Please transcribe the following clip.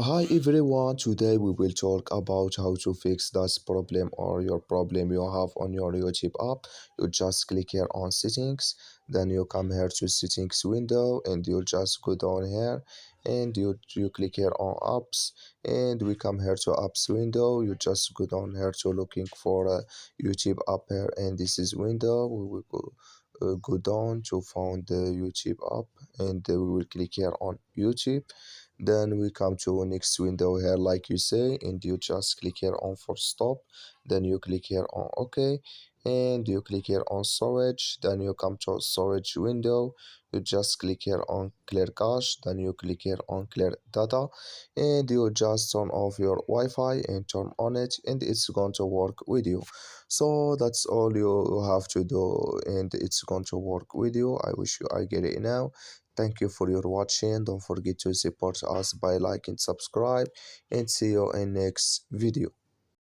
Hi everyone, today we will talk about how to fix this problem or your problem you have on your YouTube app. You just click here on settings, then you come here to settings window and you just go down here and you click here on apps and we come here to apps window. You just go down here to looking for a YouTube app here and this is window. We will go down to find the YouTube app and we will click here on YouTube, then we come to next window here like you say and you just click here on for stop, then you click here on OK and you click here on storage, then you come to storage window, you just click here on clear cache, then you click here on clear data and you just turn off your Wi-Fi and turn on it and it's going to work with you. So that's all you have to do and it's going to work with you. I wish you I get it now. Thank you for your watching. Don't forget to support us by liking, subscribe, and see you in next video.